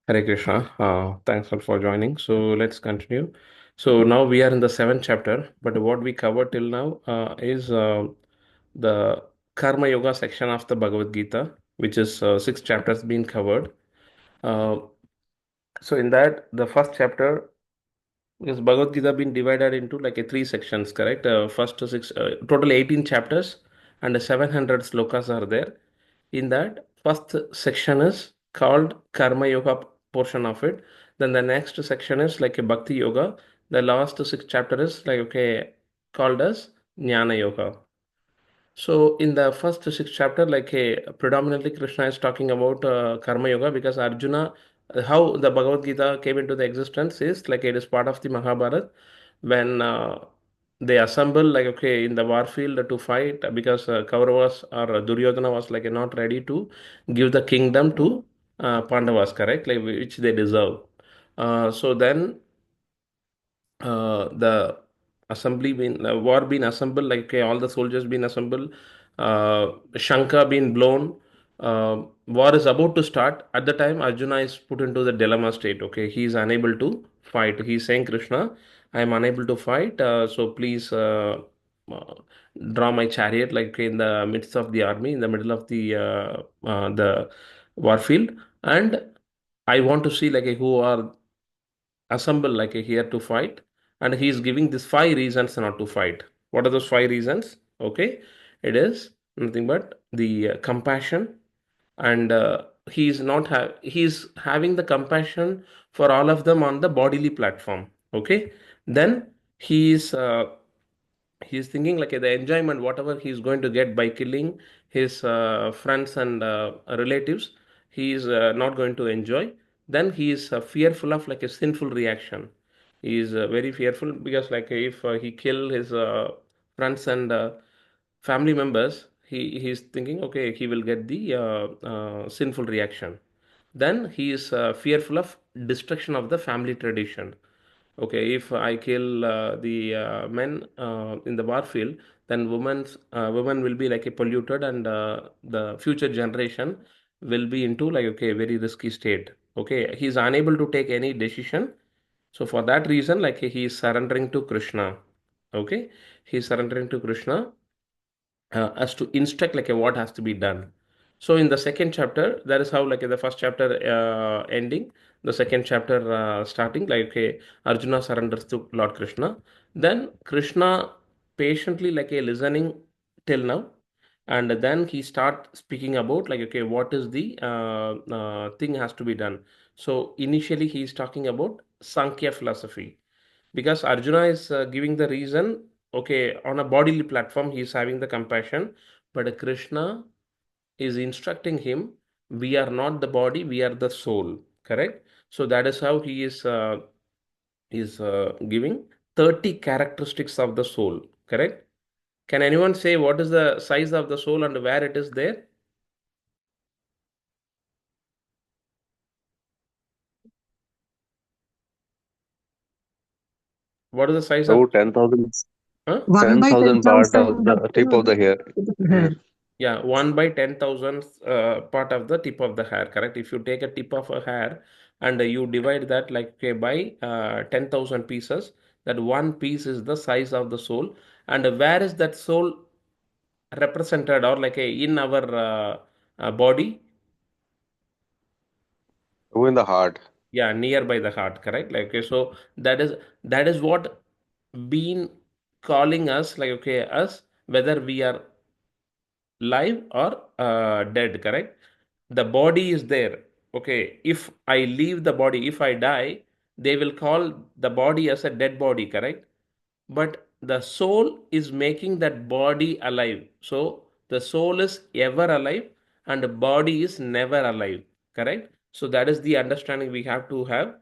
Hare Krishna. Thanks all for joining. So let's continue. So now we are in the seventh chapter, but what we covered till now is the Karma Yoga section of the Bhagavad Gita, which is six chapters being covered. Uh, so in that, the first chapter, because Bhagavad Gita been divided into like a three sections, correct? First to six, total 18 chapters and 700 slokas are there. In that, first section is called Karma Yoga portion of it. Then the next section is like a Bhakti Yoga. The last six chapter is like okay called as Jnana Yoga. So in the first six chapter, like predominantly Krishna is talking about Karma Yoga because Arjuna, how the Bhagavad Gita came into the existence is like it is part of the Mahabharata when they assemble like okay in the war field to fight because Kauravas or Duryodhana was like not ready to give the kingdom to Pandavas, correct? Like which they deserve. So then the assembly been war been assembled like okay, all the soldiers been assembled, Shanka been blown, war is about to start. At the time Arjuna is put into the dilemma state. Okay, he is unable to fight. He's saying Krishna, I am unable to fight, so please uh, draw my chariot like okay, in the midst of the army, in the middle of the war field, and I want to see like who are assemble like a here to fight, and he is giving these five reasons not to fight. What are those five reasons? Okay, it is nothing but the compassion, and he's not he's having the compassion for all of them on the bodily platform. Okay, then he's he's thinking like the enjoyment whatever he's going to get by killing his friends and relatives, he is not going to enjoy. Then he is fearful of like a sinful reaction. He is very fearful because like if he kill his friends and family members, he's thinking okay he will get the sinful reaction. Then he is fearful of destruction of the family tradition. Okay, if I kill the men in the war field, then women will be like a polluted, and the future generation will be into like okay very risky state. Okay, he's unable to take any decision. So for that reason, like he is surrendering to Krishna. Okay, he's surrendering to Krishna as to instruct like what has to be done. So in the second chapter, that is how like the first chapter ending, the second chapter starting like okay, Arjuna surrenders to Lord Krishna. Then Krishna patiently like a listening till now, and then he start speaking about like okay what is the thing has to be done. So initially he is talking about Sankhya philosophy because Arjuna is giving the reason. Okay, on a bodily platform, he is having the compassion, but Krishna is instructing him, we are not the body, we are the soul. Correct? So that is how he is giving 30 characteristics of the soul. Correct? Can anyone say what is the size of the soul and where it is there? What is the size of So 10,000 huh? 10,000 part of the tip of the hair. Hair. Yeah, 1 by 10,000 part of the tip of the hair, correct? If you take a tip of a hair and you divide that like okay, by 10,000 pieces, that one piece is the size of the soul. And where is that soul represented or like in our body? Who in the heart? Yeah, nearby the heart, correct? Like okay, so that is what been calling us like okay, us whether we are live or dead, correct? The body is there. Okay, if I leave the body, if I die, they will call the body as a dead body, correct? But the soul is making that body alive. So the soul is ever alive and the body is never alive, correct? So that is the understanding we have to have.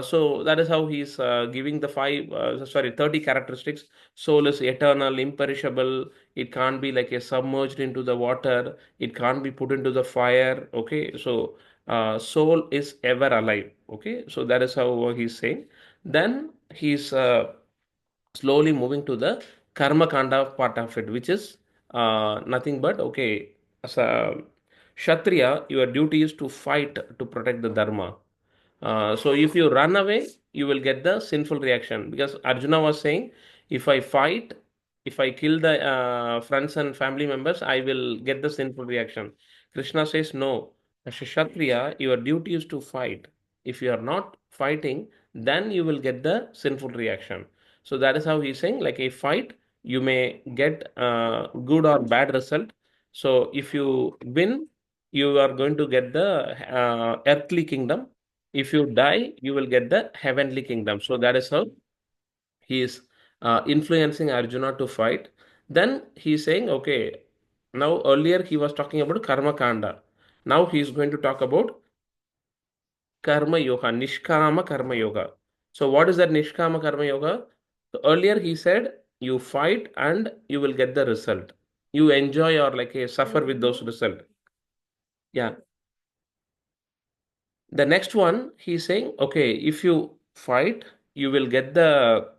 So that is how he's giving the 30 characteristics. Soul is eternal, imperishable. It can't be like a submerged into the water. It can't be put into the fire. Okay, so soul is ever alive. Okay, so that is how he's saying. Then he's slowly moving to the karma kanda part of it, which is nothing but okay, as a kshatriya your duty is to fight to protect the dharma. So if you run away, you will get the sinful reaction, because Arjuna was saying, if I fight, if I kill the friends and family members, I will get the sinful reaction. Krishna says, no, as a Kshatriya, your duty is to fight. If you are not fighting, then you will get the sinful reaction. So that is how he's saying, like a fight, you may get good or bad result. So if you win, you are going to get the earthly kingdom. If you die, you will get the heavenly kingdom. So that is how he is influencing Arjuna to fight. Then he is saying, okay, now earlier he was talking about karma kanda. Now he is going to talk about karma yoga, nishkama karma yoga. So what is that nishkama karma yoga? So earlier he said, you fight and you will get the result. You enjoy or like suffer with those results. Yeah. The next one, he's saying, okay, if you fight, you will get the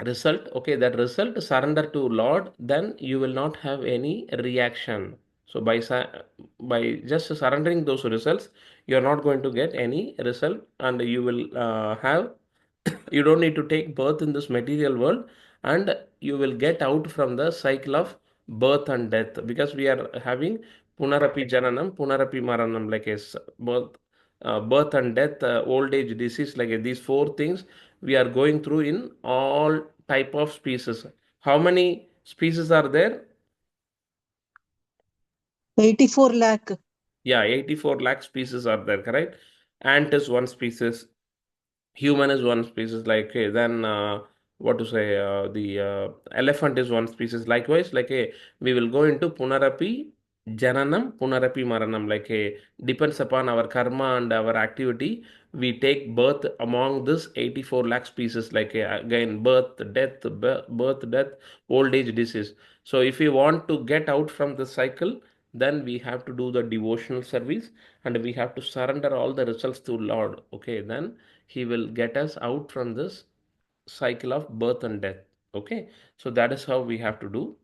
result. Okay, that result, surrender to Lord, then you will not have any reaction. So by just surrendering those results, you are not going to get any result, and you will have you don't need to take birth in this material world, and you will get out from the cycle of birth and death, because we are having punarapi jananam, punarapi maranam, like birth and death, old age, disease, like these four things we are going through in all type of species. How many species are there? 84 lakh. Yeah, 84 lakh species are there, correct? Ant is one species, human is one species, like then what to say, the elephant is one species. Likewise, like we will go into punarapi jananam, punarapi maranam, like depends upon our karma and our activity, we take birth among this 84 lakh species, like again birth, death, birth, death, old age, disease. So if we want to get out from the cycle, then we have to do the devotional service, and we have to surrender all the results to Lord. Okay, then he will get us out from this cycle of birth and death. Okay, so that is how we have to do.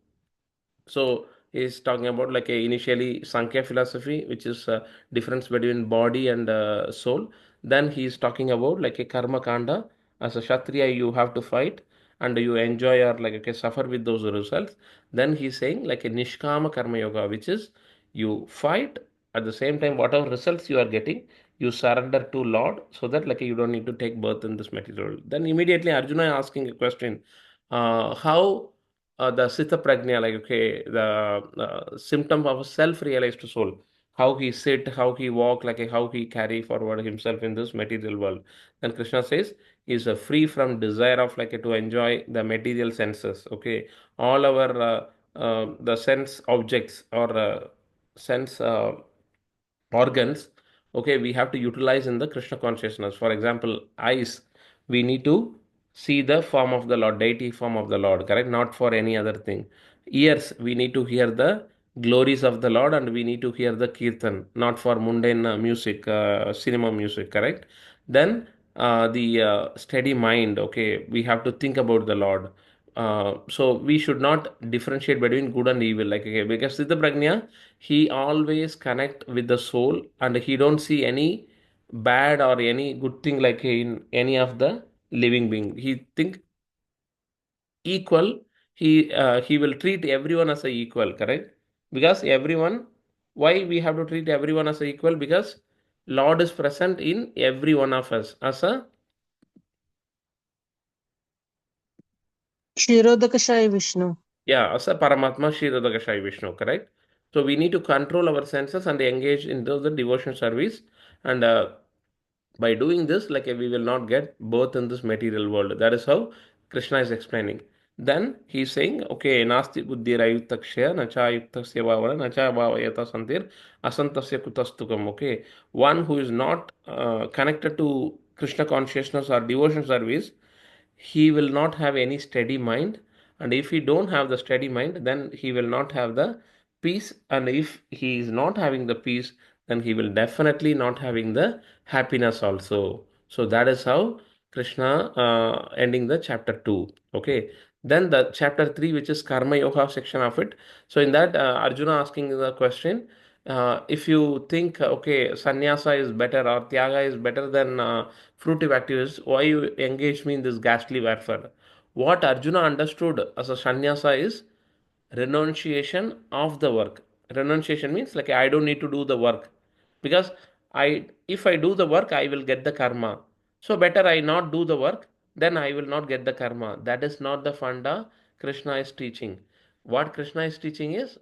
So he's talking about like a initially Sankhya philosophy, which is a difference between body and soul. Then he's talking about like a karma kanda. As a Kshatriya, you have to fight and you enjoy or like okay, suffer with those results. Then he's saying like a nishkama karma yoga, which is you fight at the same time, whatever results you are getting, you surrender to Lord, so that like you don't need to take birth in this material world. Then immediately Arjuna asking a question, how the Sita Prajna, like okay, the symptom of a self-realized soul, how he sit, how he walk, like how he carry forward himself in this material world. Then Krishna says is free from desire of like to enjoy the material senses. Okay, all our the sense objects or sense organs, okay, we have to utilize in the Krishna consciousness. For example, eyes, we need to see the form of the Lord, deity form of the Lord, correct, not for any other thing. Ears, we need to hear the glories of the Lord, and we need to hear the kirtan, not for mundane music, cinema music, correct. Then the steady mind, okay, we have to think about the Lord. So we should not differentiate between good and evil, like okay, because Siddha Prajna, he always connect with the soul, and he don't see any bad or any good thing like in any of the living being. He think equal. He will treat everyone as a equal, correct? Because everyone, why we have to treat everyone as a equal? Because Lord is present in every one of us as a, Kshirodakashayi Vishnu. yeah, as a Paramatma Shirodakashai Vishnu, correct? So we need to control our senses and engage in the devotion service. And by doing this, like we will not get both in this material world. That is how Krishna is explaining. Then he's saying, okay, nasti buddhi rayutakshya nacha yuktasya bhavana nacha bhavayata santir asantasya kutastukam. Okay, one who is not connected to Krishna consciousness or devotion service, he will not have any steady mind. And if he don't have the steady mind, then he will not have the peace. And if he is not having the peace, then he will definitely not having the happiness also. So that is how Krishna ending the chapter 2. Okay, then the chapter 3, which is karma yoga section of it. So in that, Arjuna asking the question, If you think, okay, sannyasa is better or tyaga is better than fruitive activities, why you engage me in this ghastly warfare? What Arjuna understood as a sannyasa is renunciation of the work. Renunciation means like I don't need to do the work because I if I do the work I will get the karma. So better I not do the work, then I will not get the karma. That is not the funda Krishna is teaching. What Krishna is teaching is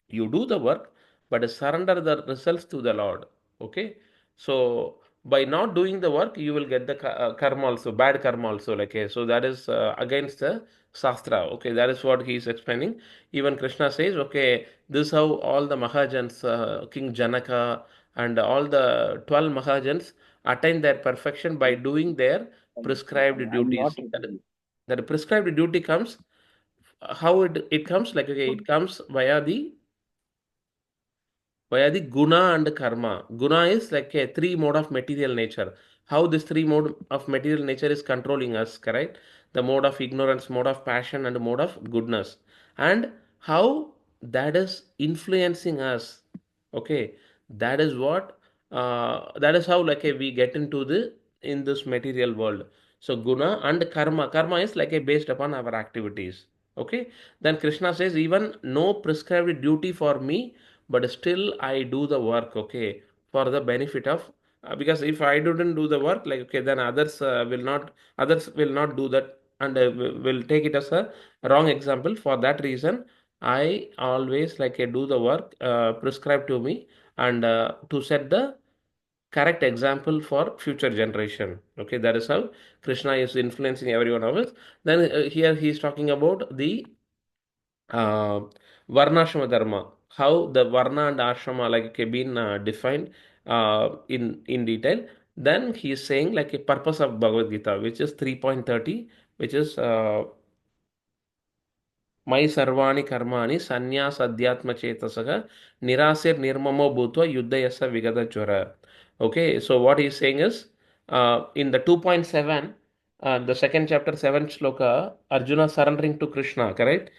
you do the work but surrender the results to the Lord. Okay, so by not doing the work you will get the karma also, bad karma also, like so that is against the shastra. Okay, that is what he is explaining. Even Krishna says, okay, this is how all the mahajans, King Janaka and all the 12 mahajans attain their perfection by doing their prescribed duties. That prescribed duty comes, how it comes, like okay, it comes via the guna and karma. Guna is like a three mode of material nature. How this three mode of material nature is controlling us, correct? The mode of ignorance, mode of passion, and mode of goodness. And how that is influencing us. Okay, that is what that is how like we get into the in this material world. So guna and karma. Karma is like a based upon our activities. Okay. Then Krishna says, even no prescribed duty for me, but still I do the work, okay, for the benefit of because if I didn't do the work, like okay, then others will not do that, and will take it as a wrong example. For that reason, I always like do the work prescribed to me, and to set the correct example for future generation. Okay, that is how Krishna is influencing every one of us. Then here he is talking about the uh, varnashrama dharma, how the varna and ashrama like okay, been defined in detail. Then he is saying like a purpose of Bhagavad Gita, which is 3.30, which is मयि सर्वाणि कर्माणि संन्यास अध्यात्म चेतसः निराशेर निर्ममो भूत्वा युद्धयस्य विगतज्वर. Okay, so what he is saying is in the 2.7, the second chapter, 7th shloka, Arjuna surrendering to Krishna, correct?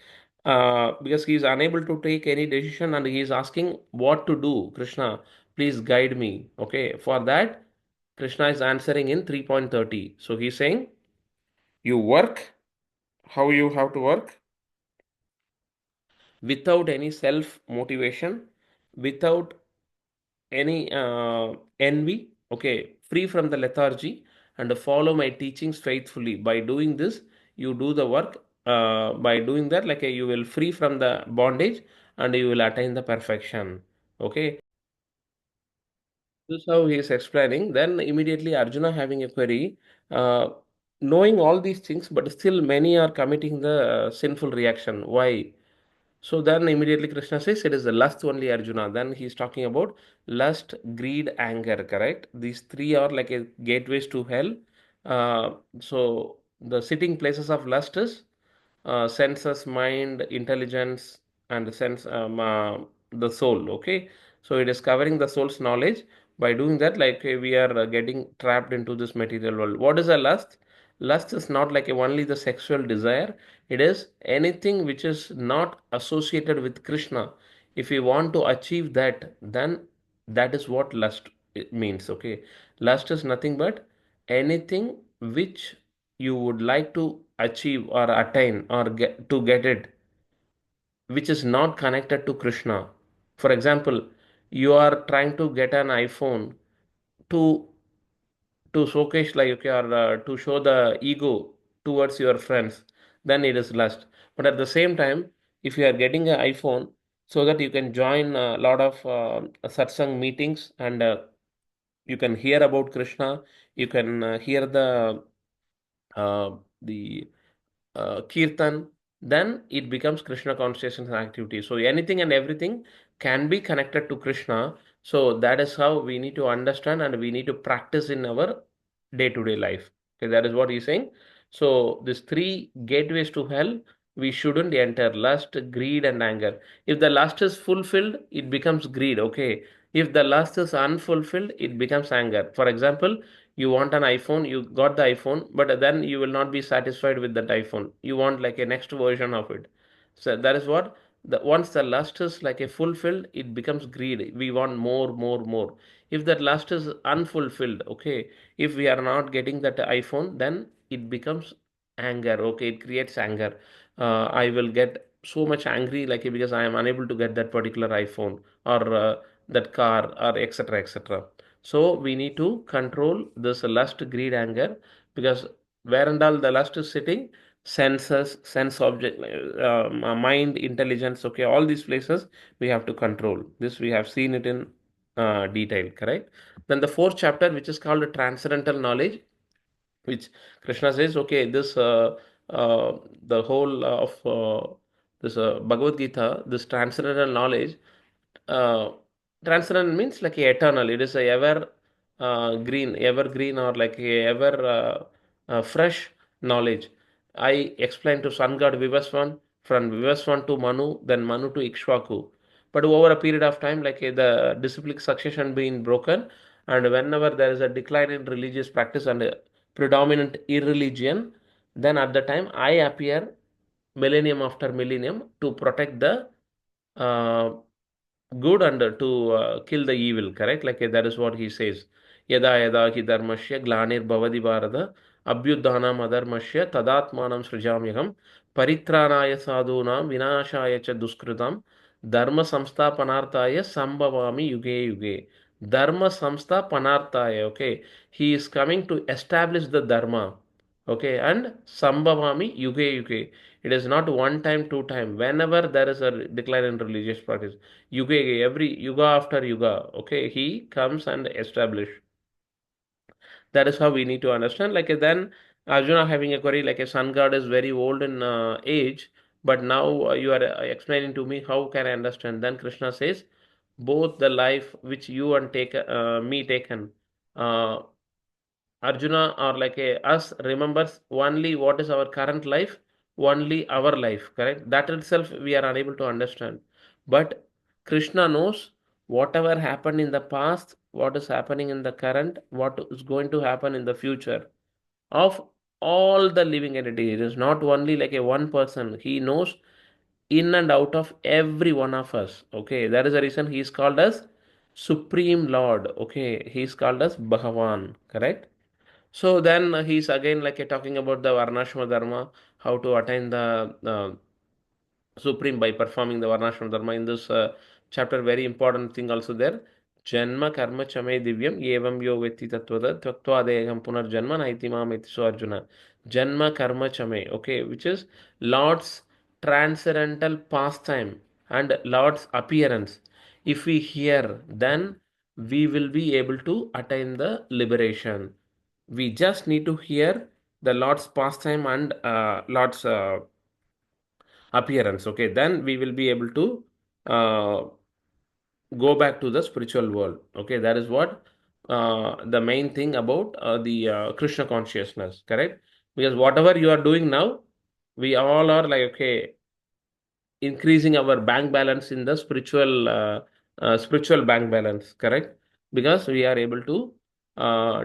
Because he is unable to take any decision and he is asking what to do. Krishna, please guide me. Okay, for that, Krishna is answering in 3.30. So he is saying, you work, how you have to work without any self motivation, without any envy, okay, free from the lethargy, and follow my teachings faithfully. By doing this, you do the work. By doing that, like you will free from the bondage and you will attain the perfection. Okay, this is how he is explaining. Then immediately Arjuna having a query, uh, knowing all these things, but still many are committing the sinful reaction. Why? So then immediately Krishna says it is the lust only, Arjuna. Then he's talking about lust, greed, anger, correct? These three are like a gateways to hell. So the sitting places of lust is senses, mind, intelligence, and the soul. Okay, so it is covering the soul's knowledge. By doing that, like we are getting trapped into this material world. What is a lust? Lust is not like only the sexual desire. It is anything which is not associated with Krishna. If we want to achieve that, then that is what lust means. Okay, lust is nothing but anything which you would like to achieve or attain or get it, which is not connected to Krishna. For example, you are trying to get an iPhone to showcase like okay, or to show the ego towards your friends, then it is lust. But at the same time, if you are getting an iPhone so that you can join a lot of satsang meetings and you can hear about Krishna, you can hear the kirtan, then it becomes Krishna consciousness activity. So anything and everything can be connected to Krishna. So that is how we need to understand and we need to practice in our day-to-day life. Okay, that is what he's saying. So these three gateways to hell, we shouldn't enter: lust, greed, and anger. If the lust is fulfilled, it becomes greed. Okay. If the lust is unfulfilled, it becomes anger. For example, you want an iPhone, you got the iPhone, but then you will not be satisfied with that iPhone. You want like a next version of it. So that is what. the once the lust is like a fulfilled, it becomes greed. We want more, more, more. If that lust is unfulfilled, okay, if we are not getting that iPhone, then it becomes anger. Okay, it creates anger. I will get so much angry, like because I am unable to get that particular iPhone or that car or etc. etc. So we need to control this lust, greed, anger, because where and all the lust is sitting, senses, sense object, mind, intelligence, okay, all these places we have to control. This we have seen it in detail, correct? Then the fourth chapter, which is called transcendental knowledge, which Krishna says, okay, this the whole of this Bhagavad Gita, this transcendental knowledge, uh, transcendent means like a eternal. It is a ever green, evergreen, or like a ever fresh knowledge. I explained to sun god Vivaswan, from Vivaswan to Manu, then Manu to Ikshvaku. But over a period of time, like the disciplic succession being broken, and whenever there is a decline in religious practice and a predominant irreligion, then at the time I appear millennium after millennium to protect the uh, good and to kill the evil, correct? Like that is what he says. Yada yada hi dharmasya glanir bhavadi bharata abhyudhanam adharmasya tadatmanam srijamyaham paritranaya sadhunam vinashaya cha duskritam dharma samsthapanarthaya sambhavami yuge yuge. Dharma samsthapanarthaya, okay, he is coming to establish the dharma, okay, and sambhavami yuge yuge. It is not one time, two time. Whenever there is a decline in religious practice, yuga, every yuga after yuga, okay, he comes and establish. That is how we need to understand. Like then Arjuna having a query, like a sun god is very old in age, but now you are explaining to me, how can I understand? Then Krishna says, both the life which you and take me taken, uh, Arjuna or like a us remembers only what is our current life, only our life, correct? That itself we are unable to understand. But Krishna knows whatever happened in the past, what is happening in the current, what is going to happen in the future of all the living entities. It is not only like a one person. He knows in and out of every one of us. Okay, that is the reason he is called as Supreme Lord. Okay, he is called as Bhagavan, correct? So then he's again like talking about the Varnashma Dharma, how to attain the supreme by performing the Varnashma Dharma. In this chapter, very important thing also there. Janma karma chame divyam evam yo vetti tattvada tvaktva adeham punarjanma naiti mam iti. So Arjuna. Janma karma chame, okay, which is Lord's transcendental pastime and Lord's appearance. If we hear, then we will be able to attain the liberation. We just need to hear the Lord's pastime and Lord's appearance. Okay, then we will be able to uh, go back to the spiritual world. Okay, that is what the main thing about the Krishna consciousness, correct? Because whatever you are doing now, we all are like, okay, increasing our bank balance in the spiritual bank balance, correct? Because we are able to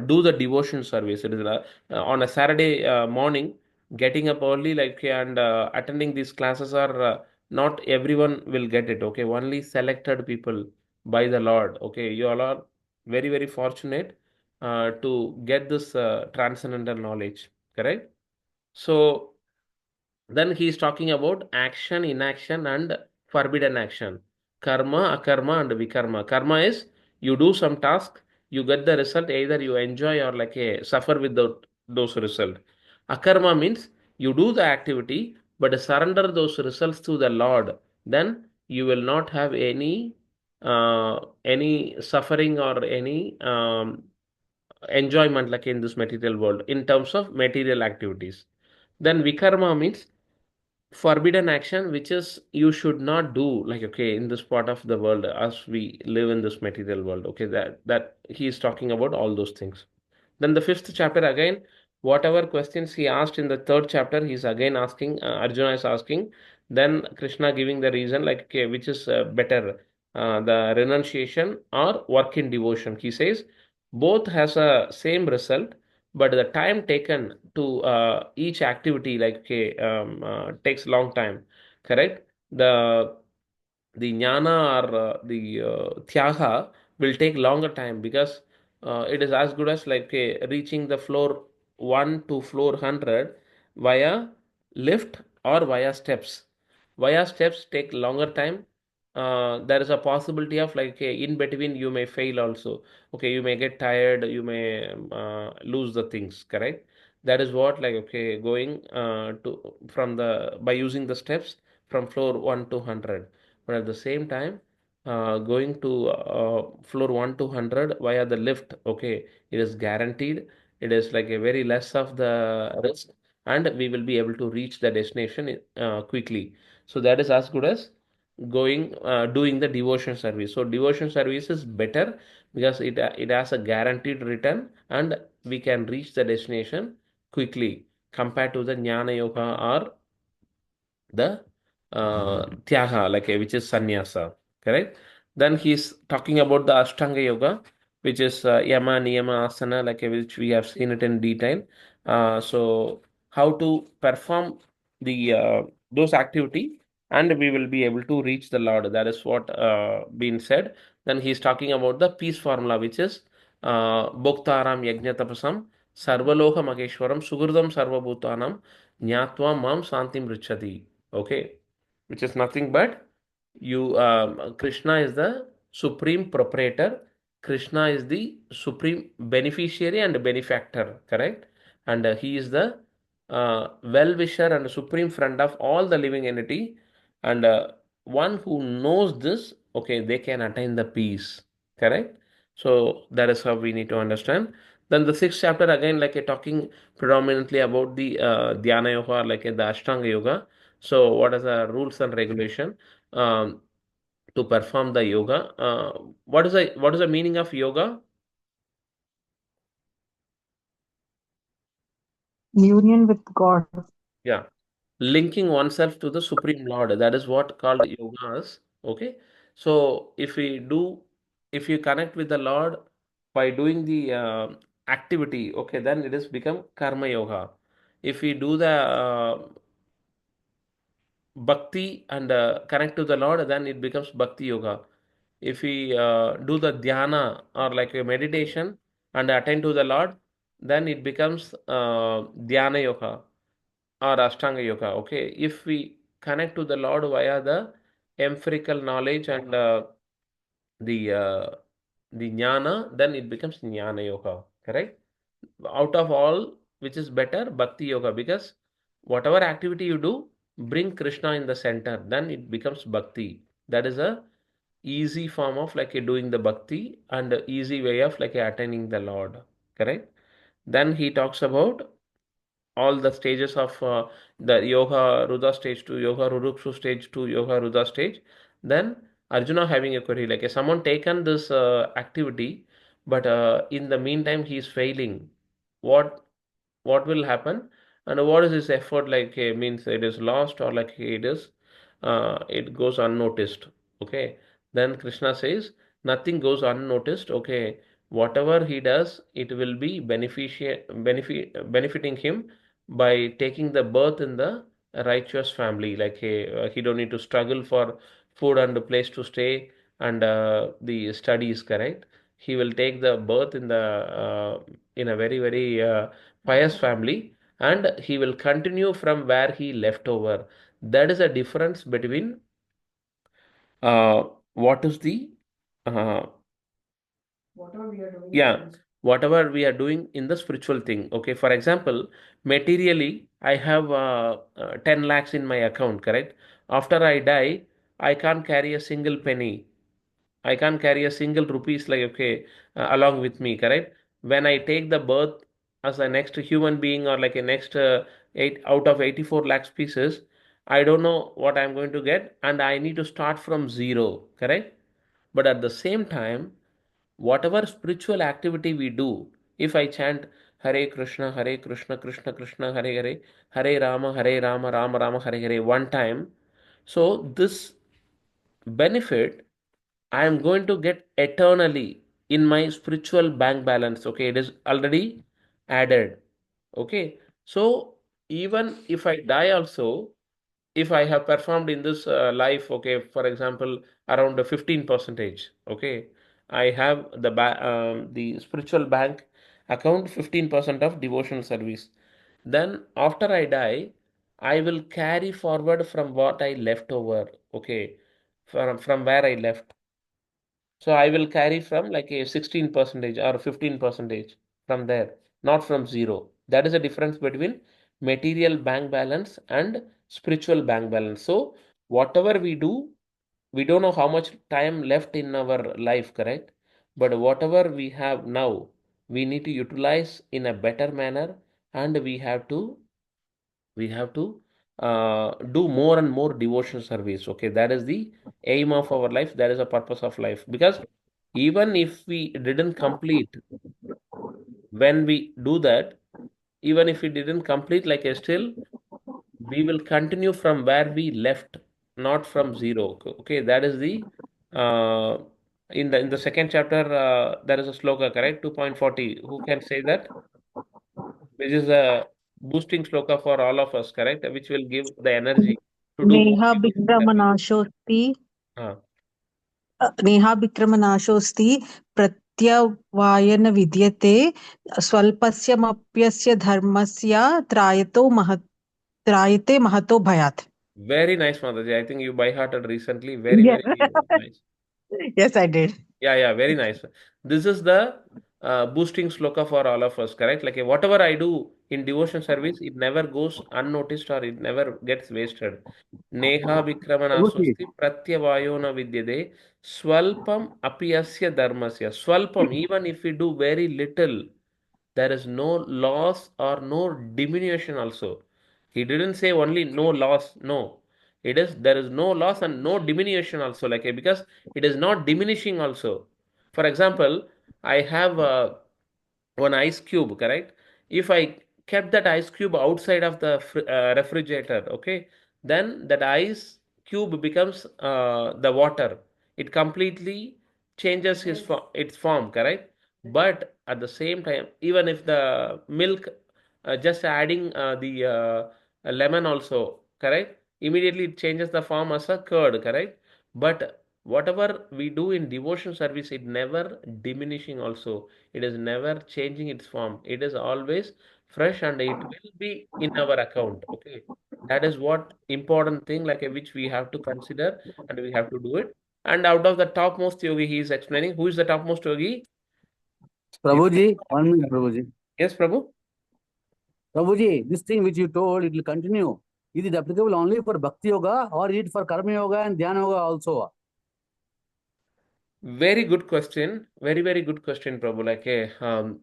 do the devotion service. It is on a Saturday morning, getting up early, like, and attending these classes are not everyone will get it. Okay, only selected people by the Lord. Okay, you all are very very fortunate to get this transcendental knowledge, correct? So then he is talking about action, inaction, and forbidden action. Karma, akarma, and vikarma. Karma is you do some task, you get the result, either you enjoy or like a suffer with those results. Akarma means you do the activity but surrender those results to the Lord. Then you will not have any suffering or any enjoyment like in this material world in terms of material activities. Then vikarma means forbidden action which is you should not do, like, okay, in this part of the world as we live in this material world. Okay, that he is talking about all those things. Then the fifth chapter again, whatever questions he asked in the third chapter, he's again asking, Arjuna is asking. Then Krishna giving the reason, like, okay, which is better, the renunciation or work in devotion. He says both has a same result, but the time taken to each activity, like, okay, takes long time, correct? The the jnana or the tyaga will take longer time, because it is as good as like reaching the floor 1 to floor 100 via lift or via steps. Via steps take longer time. There is a possibility of like in between you may fail also. Okay, you may get tired, you may lose the things, correct? That is what like going to from the by using the steps from floor 1 to 100. But at the same time, going to floor 1 to 100 via the lift, okay, it is guaranteed. It is like a very less of the risk, and we will be able to reach the destination quickly. So that is as good as going doing the devotion service. So devotion service is better because it has a guaranteed return, and we can reach the destination quickly compared to the jnana yoga or the tyaga, like which is sannyasa, correct? Then he's talking about the Ashtanga yoga, which is yama, niyama, asana, like which we have seen it in detail. So how to perform the those activity, and we will be able to reach the Lord. That is what been said. Then he's talking about the peace formula, which is Bhoktaram Yajnatapasam Sarvaloka Mageshwaram Sugurdam Sarvabhutanam Jnatva Mam Santim Richati. Okay, which is nothing but you Krishna is the supreme proprietor. Krishna is the supreme beneficiary and benefactor, correct? And he is the well-wisher and supreme friend of all the living entity. And one who knows this, okay, they can attain the peace, correct? So that is how we need to understand. Then the sixth chapter again, like talking predominantly about the dhyana yoga, or like the ashtanga yoga. So what are the rules and regulation to perform the yoga? What is the meaning of yoga? Union with God. Yeah, linking oneself to the Supreme Lord. That is what called yogas. Okay, so if you connect with the Lord by doing the activity, okay, then it has become karma yoga. If we do the bhakti and connect to the Lord, then it becomes bhakti yoga. If we do the dhyana or like a meditation and attend to the Lord, then it becomes dhyana yoga or Ashtanga Yoga. Okay, if we connect to the Lord via the empirical knowledge and the uh, the jnana, then it becomes Jnana Yoga. Correct? Out of all, which is better, Bhakti Yoga, because whatever activity you do, bring Krishna in the center, then it becomes Bhakti. That is a easy form of like doing the Bhakti and a easy way of like attaining the Lord. Correct? Then he talks about all the stages of the yoga rudra stage to yoga rurukshu stage to yoga rudra stage. Then Arjuna having a query like someone taken this activity, but in the meantime he is failing. What will happen, and what is his effort like means it is lost, or like it is it goes unnoticed. Okay, then Krishna says nothing goes unnoticed. Okay, whatever he does, it will be benefiting him by taking the birth in the righteous family. Like he don't need to struggle for food and a place to stay and the studies, correct? He will take the birth in a very pious family, and he will continue from where he left over. That is a difference between uh, what is the uh, yeah, whatever we are doing in the spiritual thing. Okay, for example, materially I have 10 lakhs in my account, correct? After I die, I can't carry a single penny. I can't carry a single rupees like along with me, correct? When I take the birth as a next human being, or like a next eight out of 84 lakhs pieces, I don't know what I'm going to get, and I need to start from zero, correct? But at the same time, whatever spiritual activity we do, if I chant Hare Krishna, Krishna Krishna, Hare Hare, Hare Rama, Rama Rama, Hare Hare one time, so this benefit I am going to get eternally in my spiritual bank balance. Okay, it is already added. Okay, so even if I die also, if I have performed in this life, okay, for example, around a 15 percentage, okay, I have the spiritual bank account 15% of devotional service. Then after I die, I will carry forward from what I left over, okay, from where I left. So I will carry from like a 16 percentage or 15 percentage from there, not from zero. That is the difference between material bank balance and spiritual bank balance. So whatever we do, we don't know how much time left in our life, correct? But whatever we have now, we need to utilize in a better manner, and we have to do more and more devotion service. Okay, that is the aim of our life. That is the purpose of life. Because even if we didn't complete, when we do that, even if we didn't complete, like still, we will continue from where we left, not from zero. Okay, that is the uh, in the second chapter. There is a sloka, correct? 2.40. Who can say that? Which is a boosting sloka for all of us, correct? Which will give the energy to do more Neha devotion service. विक्रमनाशोऽस्ति Uh, Neha विक्रमनाशोऽस्ति प्रत्यवायन विद्यते स्वल्पस्यमप्यस्य धर्मस्य त्रायते महतो भयात्. very nice, Mataji. I think you by hearted recently. Very, Yes. very nice. Yes, I did. Yeah, yeah, very nice. This is the boosting sloka for all of us, correct? Like whatever I do in devotion service, it never goes unnoticed or it never gets wasted. Neha vikramana Prabhuji, swasti pratyavayona vidyade swalpam apiyasya dharmasya. Swalpam, even if we do very little, there is no loss or no diminution also. He didn't say only no loss, no. It is there is no loss and no diminution also, like because it is not diminishing also. For example, I have one ice cube, correct? If I kept that ice cube outside of the refrigerator, okay, then that ice cube becomes the water. It completely changes its form, correct? But at the same time, even if the milk, just adding lemon also, correct? Immediately it changes the form as a curd, correct? But whatever we do in devotion service, it never diminishing also. It is never changing its form. It is always fresh and it will be in our account. Okay. That is what important thing like which we have to consider and we have to do it. And out of the topmost yogi, he is explaining who is the topmost yogi. Is it? Prabhuji, 1 minute, Prabhuji. Yes, Prabhu. Prabhuji, this thing which you told, it will continue. Is it applicable only for Bhakti Yoga or is it for Karma Yoga and Dhyana Yoga also? Very good question. Very, very good question, Prabhu.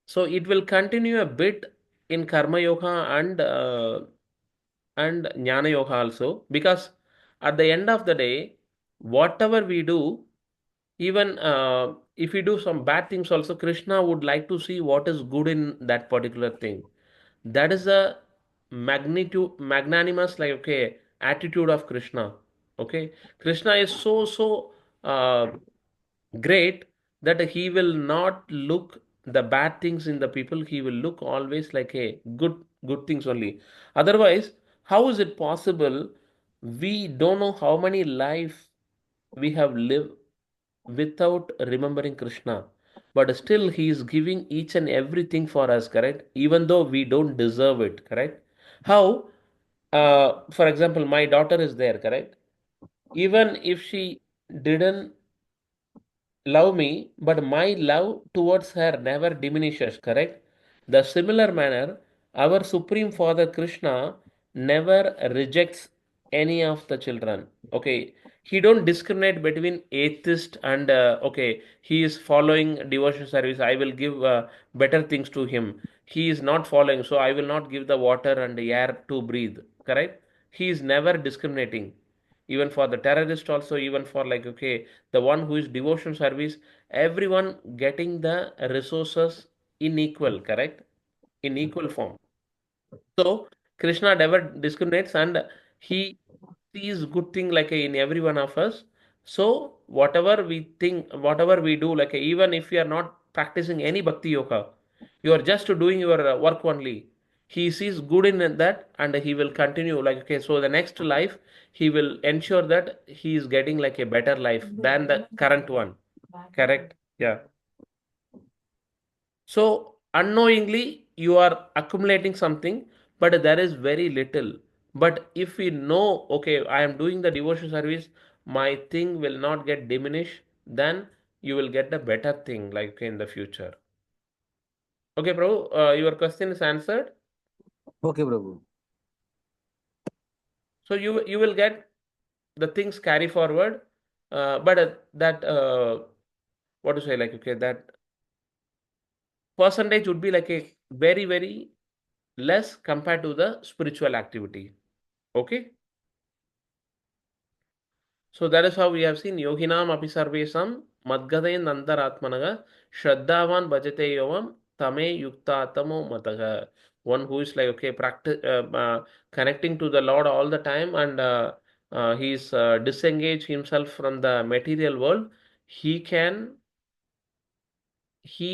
So it will continue a bit in Karma Yoga and Jnana Yoga also, because at the end of the day, whatever we do, even if we do some bad things also, Krishna would like to see what is good in that particular thing. That is a magnanimous, like okay, attitude of Krishna. Okay, Krishna is so uh, great that he will not look the bad things in the people. He will look always like a good things only. Otherwise, how is it possible? We don't know how many life we have lived without remembering Krishna, but still he is giving each and everything for us, correct? Even though we don't deserve it, correct? How, for example, my daughter is there, correct? Even if she didn't love me, but my love towards her never diminishes, correct? The similar manner, our Supreme Father Krishna never rejects any of the children. Okay, he don't discriminate between atheist and okay, he is following devotion service. I will give better things to him. He is not following, so I will not give the water and the air to breathe. Correct? He is never discriminating, even for the terrorist also, even for like okay, the one who is devotion service, everyone getting the resources in equal, correct, in equal form. So Krishna never discriminates and he sees good thing like in every one of us. So whatever we think, whatever we do, like even if we are not practicing any bhakti yoga, you are just doing your work only. he sees good in that, and he will continue like, okay, so the next life he will ensure that he is getting like a better life than the current one. Correct? Yeah. So unknowingly you are accumulating something, but there is very little. But if we know, okay, I am doing the devotion service, my thing will not get diminished, then you will get a better thing like in the future. Okay, Prabhu, your question is answered. Okay, Prabhu. So you will get the things carry forward, but that what to say, like, okay, that percentage would be like a very very less compared to the spiritual activity. Okay. So that is how we have seen yoginam api sarvesam madgadain antaratmanaga shraddhavan bhajate yovam tame yuktatamo mataga. One who is like, okay, practice connecting to the Lord all the time, and he's disengaged himself from the material world. He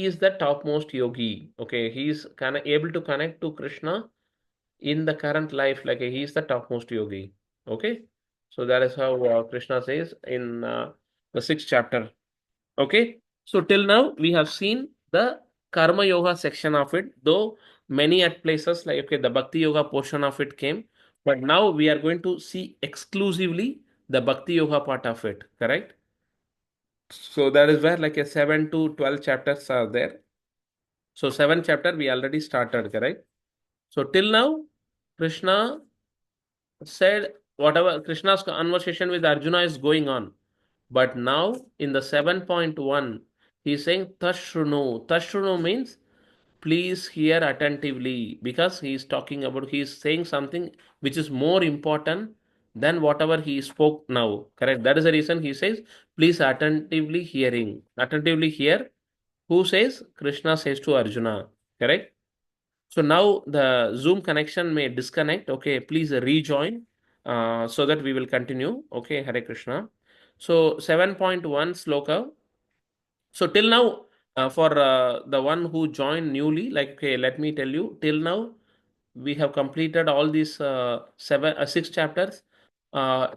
is the topmost yogi. Okay, he's kind of able to connect to Krishna in the current life, like he is the topmost yogi. Okay, so that is how Krishna says in the sixth chapter. Okay, so till now we have seen the karma yoga section of it, though many at places like, okay, the bhakti yoga portion of it came, but now we are going to see exclusively the bhakti yoga part of it. Correct? So that is where like a 7 to 12 chapters are there. So 7th chapter we already started. Correct? So till now Krishna said whatever Krishna's conversation with Arjuna is going on. But now in the 7.1, he's saying Tashrunu. Tashrunu means please hear attentively, because he's saying something which is more important than whatever he spoke now. Correct? That is the reason he says, please attentively hearing. Attentively hear. Who says? Krishna says to Arjuna. Correct? So now the Zoom connection may disconnect. Okay, please rejoin so that we will continue. Okay, Hare Krishna. So 7.1 sloka. So till now, for the one who joined newly, like, okay, let me tell you, till now we have completed all these six chapters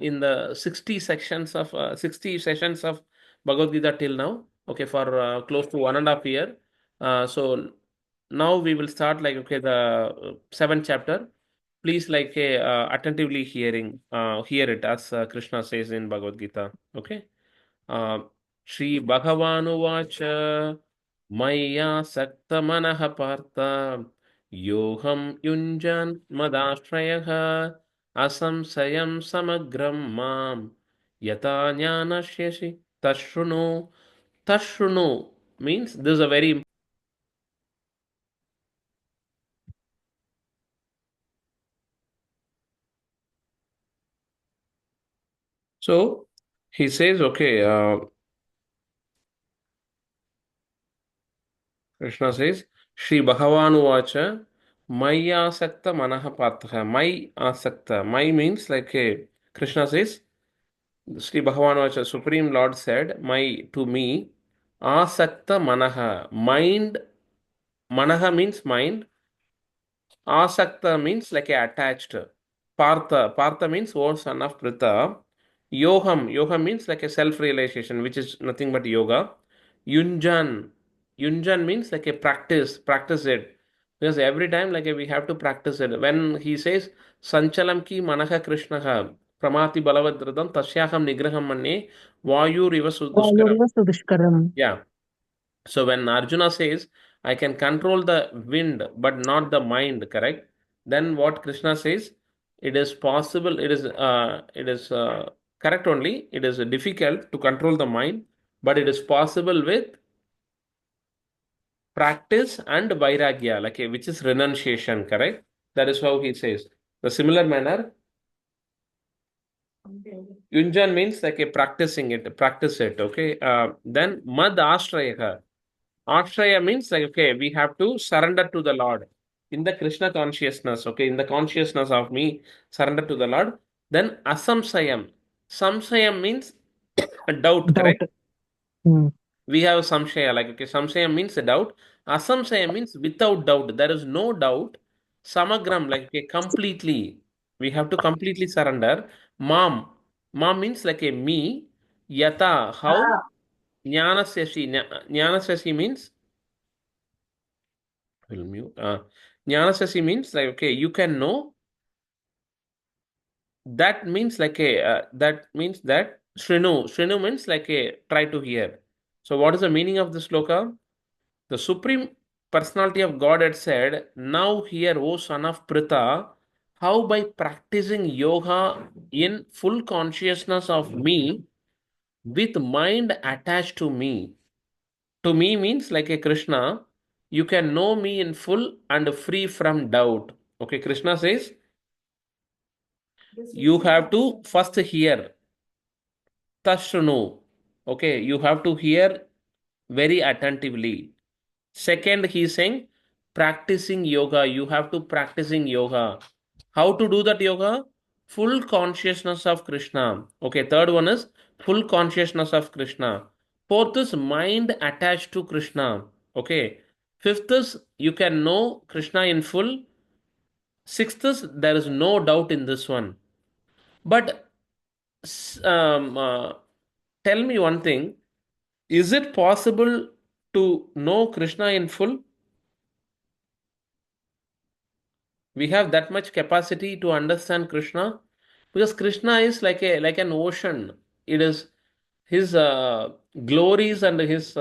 in the 60 sessions of Bhagavad Gita till now. Okay, for close to 1.5 year. So now we will start like, okay, the seventh chapter. Please like attentively hear it as Krishna says in Bhagavad Gita. Okay. uh, Shri Bhagavanuvacha Maya Sakta Manaha Partha Yoham Yunjan Madashrayaha Asamsayam Samagram Mam Yata Jnanashyasi Tashrunu. Tashrunu means this is a very. So he says, okay, Krishna says, Shri Bhagavan Maya Asakta Manaha Patha. Mai Asakta. Mai means like a Krishna says, Sri Bhagavan Supreme Lord said, My to me, Asakta Manaha. Mind, Manaha means mind. Asakta means like a attached. Partha means oh son of Pritha. Yoham means like a self-realization, which is nothing but yoga. Yunjan. Yunjan means like a practice it. Because every time like we have to practice it. When he says Sanchalam ki manaha Krishnaha Pramati Balavadradam Tasyaham Nigraham Manne Vayu Riva Duskaram. Vayorva Sudushkaram. Yeah. So when Arjuna says, I can control the wind but not the mind, correct? Then what Krishna says, it is possible, it is correct only. It is difficult to control the mind, but it is possible with practice and vairagya, like which is renunciation, correct? That is how he says. The similar manner, Yunjan means like a practice it, okay? Then Mad Ashraya. Ashraya means like, okay, we have to surrender to the Lord in the Krishna consciousness, okay, in the consciousness of me, surrender to the Lord. Then Asamsayam. Samsayam means a doubt, Doubt. correct? Hmm. We have Samshaya, like, okay, Samshayam means a doubt. Asamsayam means without doubt. There is no doubt Samagram, like a completely. We have to completely surrender. Mom. Mom means like a me. Yata. How? Jnanaseshi. Jnanaseshi means will mute. Jnanaseshi means like okay, you can know. That means like a that means that Shrinu means like a try to hear. So what is the meaning of this sloka? The Supreme Personality of God had said, now hear, O son of Pritha, how by practicing yoga in full consciousness of me, with mind attached to me means like a Krishna, you can know me in full and free from doubt. Okay, Krishna says, you have to first hear, tashrunu. Okay, you have to hear very attentively. Second, he is saying practicing yoga. You have to practicing yoga. How to do that yoga? Full consciousness of Krishna. Okay, third one is full consciousness of Krishna. Fourth is mind attached to Krishna. Okay. Fifth is you can know Krishna in full. Sixth is there is no doubt in this one. But s- um, uh, tell me one thing. Is it possible to know Krishna in full? We have that much capacity to understand Krishna because Krishna is like an ocean. It is his glories and his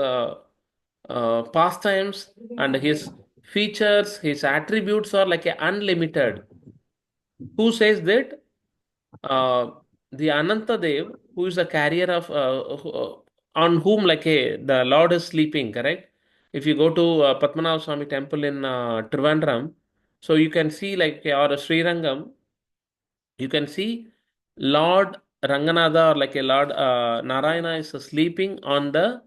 pastimes and his features, his attributes are like a unlimited. Who says that? uh, the Anantadev, who is the carrier of on whom like a the Lord is sleeping, correct? If you go to Padmanabha Swami temple in Trivandrum, so you can see like or Srirangam, you can see Lord Ranganatha or like a Lord Narayana is sleeping on the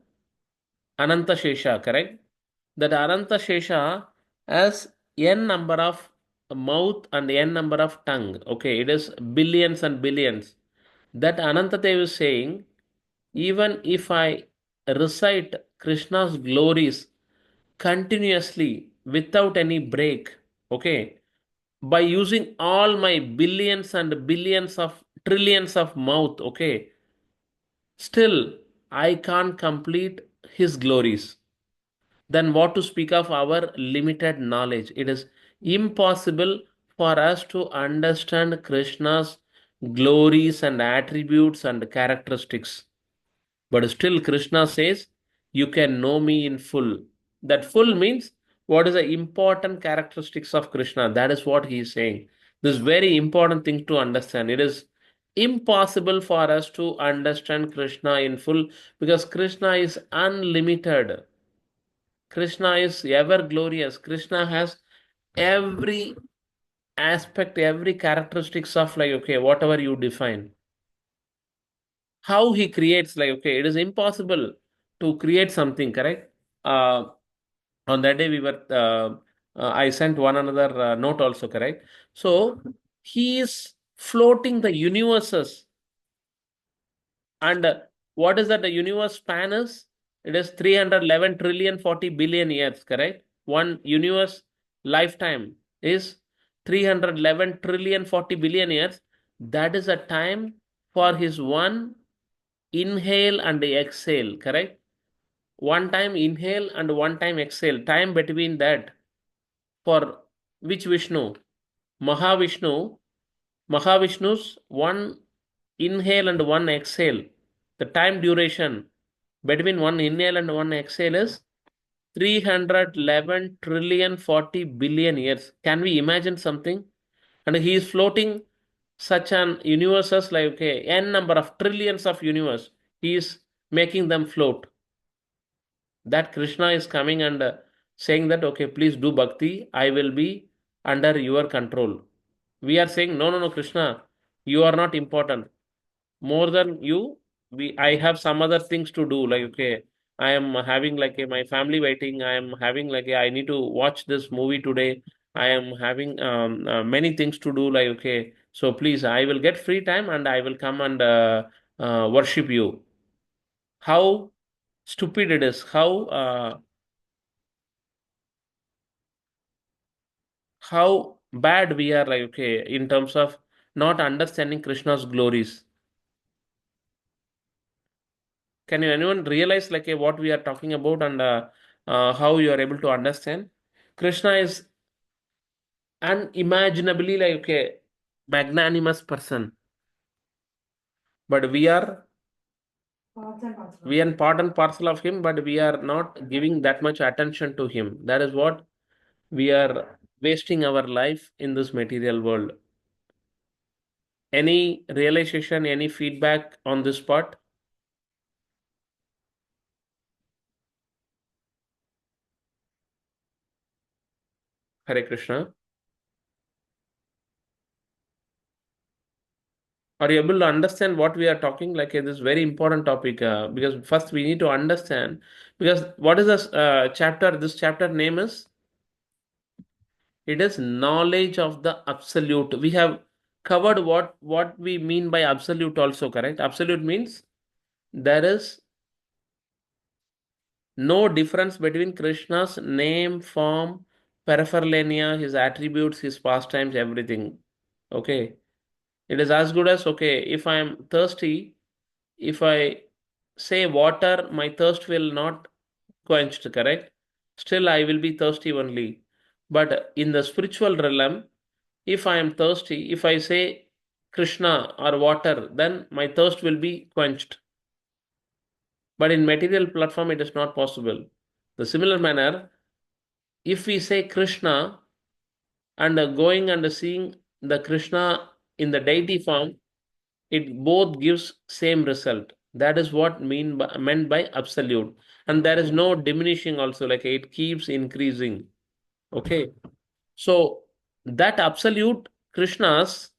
Ananta Shesha, correct? That Ananta Shesha has n number of mouth and n number of tongue. Okay, it is billions and billions. That Anantadev is saying, even if I recite Krishna's glories continuously without any break, okay, by using all my billions and billions of trillions of mouth, okay, still I can't complete his glories. Then what to speak of our limited knowledge? It is impossible for us to understand Krishna's glories and attributes and characteristics. But still, Krishna says, you can know me in full. That full means what is the important characteristics of Krishna? That is what he is saying. This is very important thing to understand. It is impossible for us to understand Krishna in full because Krishna is unlimited. Krishna is ever glorious. Krishna has every aspect, every characteristics of like, okay, whatever you define. How he creates, like, okay, it is impossible to create something, correct? Uh, on that day, I sent one another note also, correct? So he is floating the universes. And what is that the universe span is? It is 311 trillion 40 billion years, correct? One universe lifetime is 311 trillion 40 billion years. That is a time for his one inhale and exhale, correct? One time inhale and one time exhale. Time between that for which Vishnu? Mahavishnu. Mahavishnu's one inhale and one exhale. The time duration between one inhale and one exhale is 311 trillion 40 billion years. Can we imagine something? And he is floating such an universes like okay, n number of trillions of universe. He is making them float. That Krishna is coming and saying that okay, please do bhakti. I will be under your control. We are saying no, no, no, Krishna, you are not important. More than you, we I have some other things to do. Like okay, I am having like my family waiting. I am having like I need to watch this movie today. I am having many things to do. Like okay, so please, I will get free time and I will come and worship you. How stupid it is! How bad we are, like, okay, in terms of not understanding Krishna's glories. Can you anyone realize, like, what we are talking about, and how you are able to understand? Krishna is unimaginably, like, okay, magnanimous person, but we are part and parcel of him, but we are not giving that much attention to him. That is what we are wasting our life in this material world. Any realization, any feedback on this part? Hare Krishna. Are you able to understand what we are talking? Like, this very important topic, because first we need to understand, because what is this chapter? This chapter name is, it is knowledge of the absolute. We have covered what we mean by absolute also, correct? Absolute means there is no difference between Krishna's name, form, paraphernalia, his attributes, his pastimes, everything. Okay. It is as good as, okay, if I am thirsty, if I say water, my thirst will not quenched, correct? Still, I will be thirsty only. But in the spiritual realm, if I am thirsty, if I say Krishna or water, then my thirst will be quenched. But in material platform, it is not possible. The similar manner, if we say Krishna and going and seeing the Krishna in the deity form, it both gives same result. That is what meant by absolute. And there is no diminishing also, like it keeps increasing. Okay. So that absolute Krishna's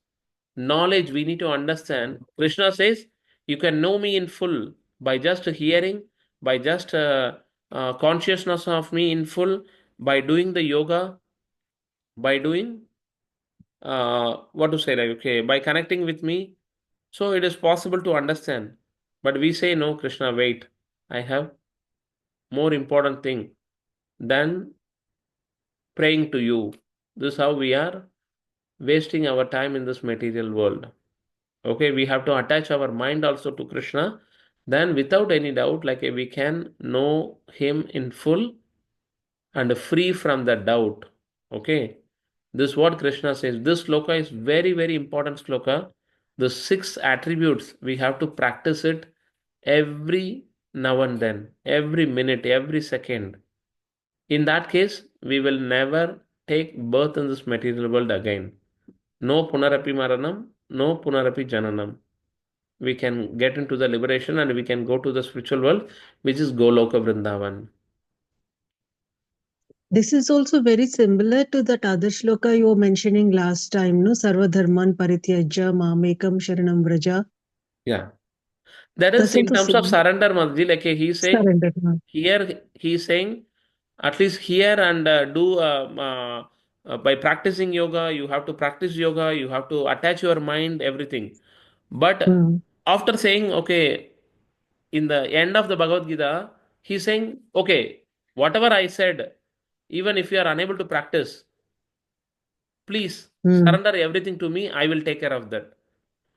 knowledge we need to understand. Krishna says, you can know me in full by just hearing, by just consciousness of me in full, by doing the yoga, by doing what to say, like, okay, by connecting with me. So it is possible to understand. But we say, no, Krishna, wait, I have more important thing than praying to you. This is how we are wasting our time in this material world. Okay, we have to attach our mind also to Krishna. Then, without any doubt, like we can know him in full and free from the doubt. Okay, this is what Krishna says. This sloka is very, very important sloka. The six attributes we have to practice it every now and then, every minute, every second. In that case, we will never take birth in this material world again. No punarapi maranam, no punarapi jananam. We can get into the liberation and we can go to the spiritual world, which is Goloka Vrindavan. This is also very similar to that other shloka you were mentioning last time, no? Sarva dharman parityajya mamekam sharanam vraja. Yeah. That is That's in also terms of same. surrender, Madhji. Like he's saying, Surrender. here he's saying, at least here and do by practicing yoga, you have to practice yoga, you have to attach your mind, everything. But Hmm. after saying, okay, in the end of the Bhagavad Gita, he's saying, okay, whatever I said, even if you are unable to practice, please Hmm. surrender everything to me. I will take care of that.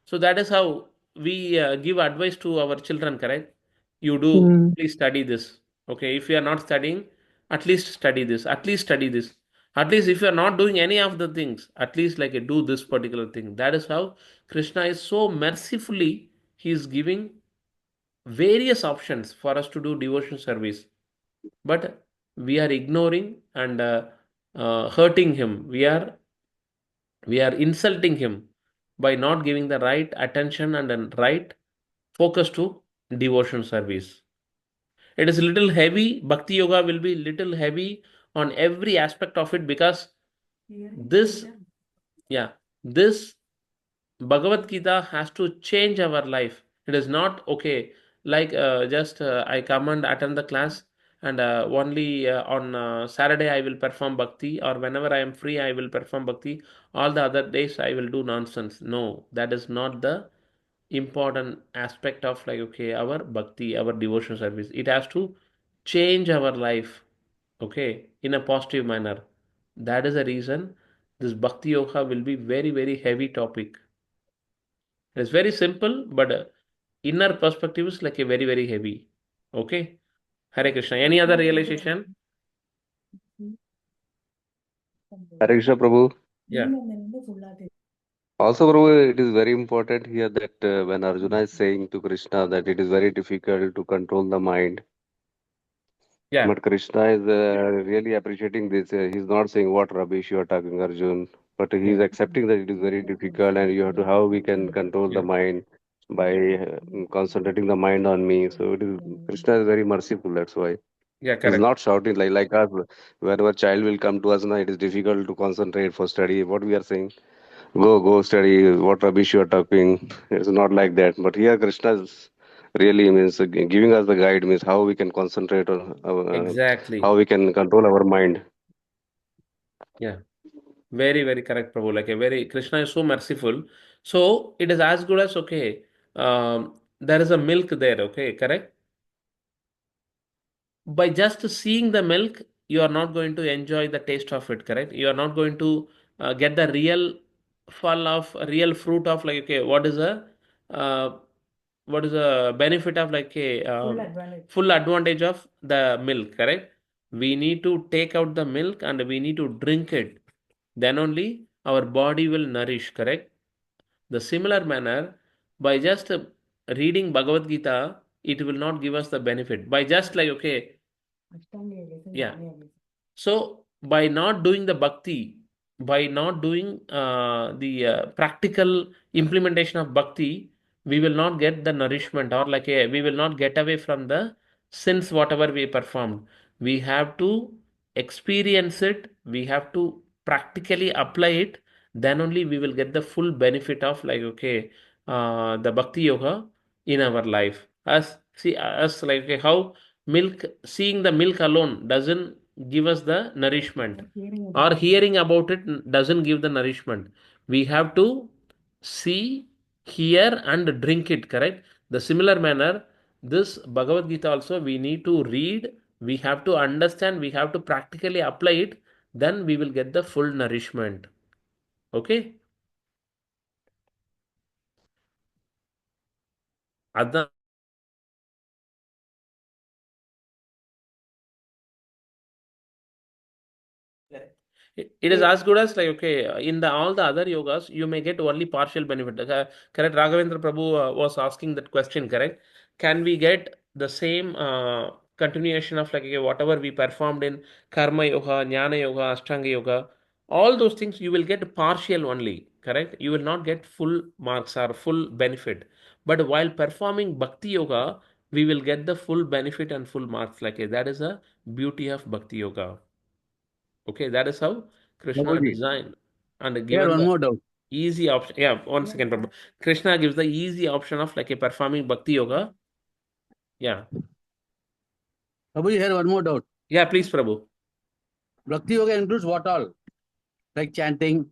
So that is how we give advice to our children, correct? You do, Hmm. please study this. Okay, if you are not studying, at least study this, at least study this. At least if you are not doing any of the things, at least like do this particular thing. That is how Krishna is so mercifully, he is giving various options for us to do devotion service. But we are ignoring and hurting him. We are insulting him by not giving the right attention and the right focus to devotion service. It is little heavy. Bhakti yoga will be little heavy on every aspect of it, because this, yeah, this Bhagavad Gita has to change our life. It is not okay, like just I come and attend the class, and only on Saturday I will perform bhakti, or whenever I am free I will perform bhakti. All the other days I will do nonsense. No, that is not the important aspect of, like, okay, our bhakti, our devotion service. It has to change our life, okay, in a positive manner. That is the reason this Bhakti Yoga will be very, very heavy topic. It's very simple, but inner perspective is like a very, very heavy. Okay? Hare Krishna. Any other realization? Hare Krishna, Prabhu. Yeah. Also, Prabhu, it is very important here that when Arjuna is saying to Krishna that it is very difficult to control the mind, Yeah. but Krishna is really appreciating this. He's not saying what rubbish you are talking, Arjun, but he's Yeah. accepting that it is very difficult and you have to how we can control the Yeah. mind by concentrating the mind on me. So it is Krishna is very merciful. That's why Yeah, he's correct. not shouting like us. Whenever child will come to us now, it is difficult to concentrate for study. What we are saying, go study. What rubbish you are talking. It's not like that. But here Krishna is really means giving us the guide means how we can concentrate on how Exactly. we can control our mind. Yeah. Very, very correct, Prabhu. Like a very Krishna is so merciful. So it is as good as okay. There is a milk there, okay, correct? By just seeing the milk, you are not going to enjoy the taste of it, correct? You are not going to get the real fruit of like okay, uh, what is the benefit of like a full advantage of the milk, correct? We need to take out the milk and we need to drink it. Then only our body will nourish, correct? The similar manner, by just reading Bhagavad Gita, it will not give us the benefit. By just like okay, yeah. So by not doing the bhakti, by not doing the practical implementation of bhakti, we will not get the nourishment or like a, we will not get away from the sins whatever we performed. We have to experience it. We have to practically apply it. Then only we will get the full benefit of like okay, the bhakti yoga in our life. As see us like okay, how milk seeing the milk alone doesn't give us the nourishment or hearing about it doesn't give the nourishment. We have to see, hear and drink it, correct? The similar manner, this Bhagavad Gita also we need to read, we have to understand, we have to practically apply it, then we will get the full nourishment. Okay? அதான் it is as good as like okay in the all the other yogas you may get only partial benefit. Correct. Raghavendra Prabhu was asking that question. Correct. Can we get the same continuation of like okay, whatever we performed in karma yoga, jnana yoga, ashtanga yoga, all those things you will get partial only. Correct. You will not get full marks or full benefit. But while performing bhakti yoga, we will get the full benefit and full marks. Like that is a beauty of bhakti yoga. Okay, that is how Krishna Prabhuji, designed and here given one the more doubt. easy option. Yeah, one second, Prabhu. Krishna gives the easy option of like a performing bhakti yoga. Yeah, Prabhuji, here one more doubt. yeah, please, Prabhu. Bhakti yoga includes what all? Like chanting,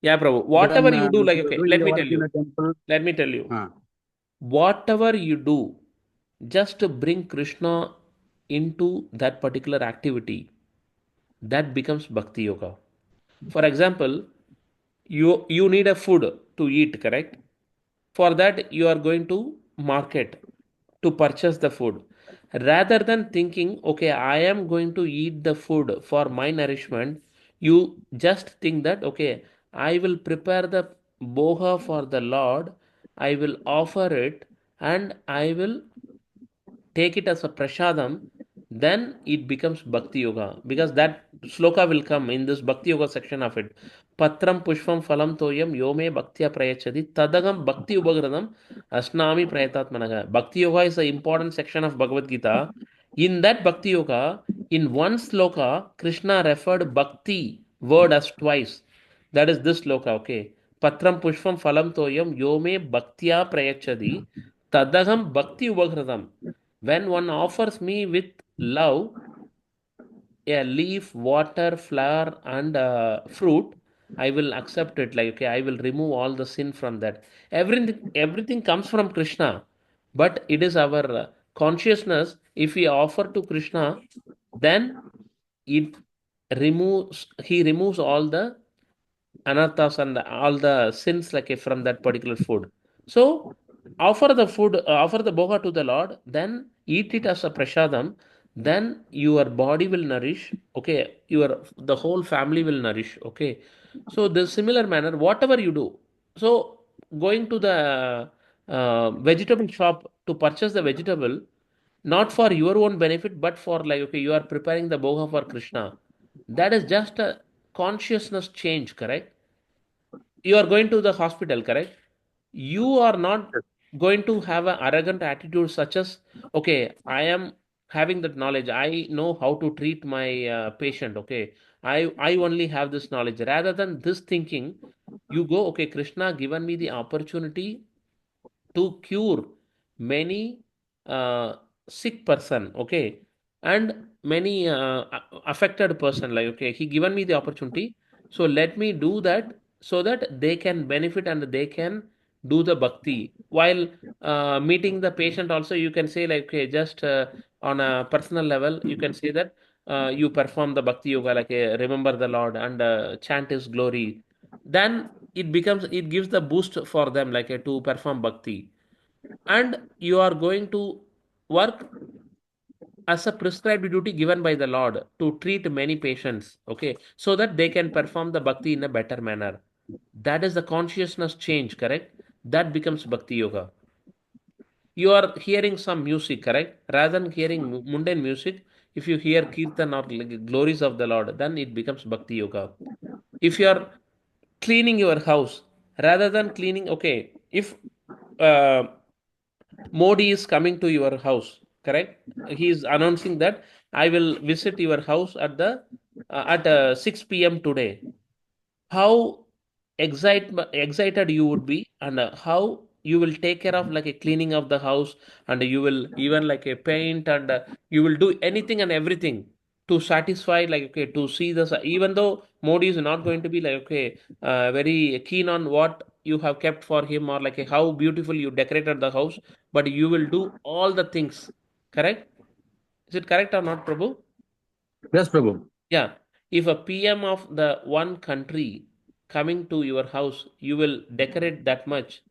Yeah, Prabhu. then Whatever you do, like okay, doing let the me tell work in you. the temple. Let me tell you. Uh, Whatever you do, just to bring Krishna into that particular activity, that becomes bhakti yoga. For example, you need a food to eat, correct? For that, you are going to market to purchase the food. Rather than thinking, okay, I am going to eat the food for my nourishment, you just think that, okay, I will prepare the boha for the Lord, I will offer it, and I will take it as a prasadam, then it becomes Bhakti Yoga. Because that sloka will come in this Bhakti Yoga section of it. Patram Pushpam Phalam Toyam Yome Bhaktya Prayachadi Tadagam Bhakti Ubagradam Asnami Prayatatmanaga. Bhakti Yoga is an important section of Bhagavad Gita. In that Bhakti Yoga, in one sloka, Krishna referred Bhakti word as twice. That is this sloka, okay. Patram Pushpam Phalam Toyam Yome Bhaktya Prayachadi Tadagam Bhakti Ubagradam. When one offers me with love a leaf, water, flower, and fruit, I will accept it. Like okay, I will remove all the sin from that. Everything comes from Krishna, but it is our consciousness. If we offer to Krishna, then it removes. He removes all the anarthas and all the sins like from that particular food. So offer the food, offer the bhoga to the Lord, then eat it as a prasadam, then your body will nourish, okay, your the whole family will nourish, okay. So the similar manner, whatever you do, so going to the vegetable shop to purchase the vegetable, not for your own benefit, but for like, okay, you are preparing the bhoga for Krishna. That is just a consciousness change, correct? You are going to the hospital, correct? You are not going to have an arrogant attitude such as, okay, I am having that knowledge, I know how to treat my patient, okay, I only have this knowledge. Rather than this thinking, you go, okay, Krishna given me the opportunity to cure many sick person, okay, and many affected person, like, okay, he given me the opportunity, so let me do that so that they can benefit and they can do the bhakti while meeting the patient. Also you can say like, okay, just on a personal level you can say that you perform the bhakti yoga, like remember the Lord and chant his glory, then it becomes, it gives the boost for them, like to perform bhakti. And you are going to work as a prescribed duty given by the Lord to treat many patients, okay, so that they can perform the bhakti in a better manner. That is the consciousness change, correct? That becomes bhakti yoga. You are hearing some music, correct? Rather than hearing mundane music, if you hear kirtan or like glories of the Lord, then it becomes bhakti yoga. If you are cleaning your house, rather than cleaning, okay, if uh, Modi is coming to your house, correct? He is announcing that I will visit your house at the at 6 p.m. today. How excited you would be, and how you will take care of like a cleaning of the house, and you will even like a paint, and you will do anything and everything to satisfy, like, okay, to see this, even though Modi is not going to be like, okay, very keen on what you have kept for him, or like how beautiful you decorated the house, but you will do all the things, correct? Is it correct or not, Prabhu? Yes, Prabhu. Yeah, if a PM of the one country coming to your house, you will decorate that much,